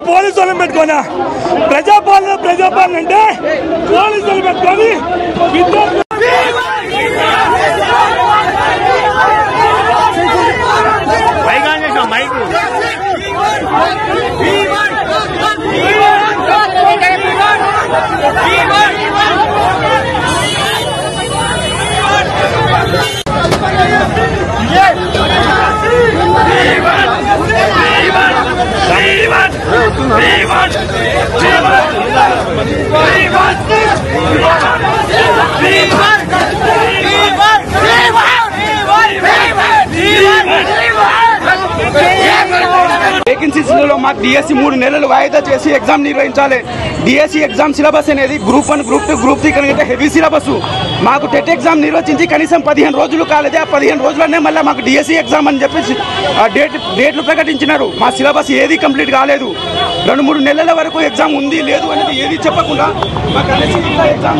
Police వాళ్ళని పెట్టుకోనా ప్రజాపాలన అంటే పోలీసులు పెట్టుకొని వేకెన్సీస్లో మాకు డిఎస్సి 3 నెలలు వాయిదా చేసి ఎగ్జామ్ నిర్వహించాలి. డిఎస్సి ఎగ్జామ్ సిలబస్ అనేది గ్రూప్ 1 గ్రూప్ 2 గ్రూప్ 3 కంటే హెవీ సిలబస్. మాకు టెట్ ఎగ్జామ్ నిర్వహించి కనీసం 15 రోజులు కాలేదే. ఆ 15 రోజులనే మళ్ళీ మాకు డిఎస్సి ఎగ్జామ్ అని చెప్పేసి డేట్లు ప్రకటించినారు. మా సిలబస్ ఏది కంప్లీట్ కాలేదు. 2-3 నెలల వరకు ఎగ్జామ్ ఉంది లేదు అనేది ఏది చెప్పకుండా మాకు ఎగ్జామ్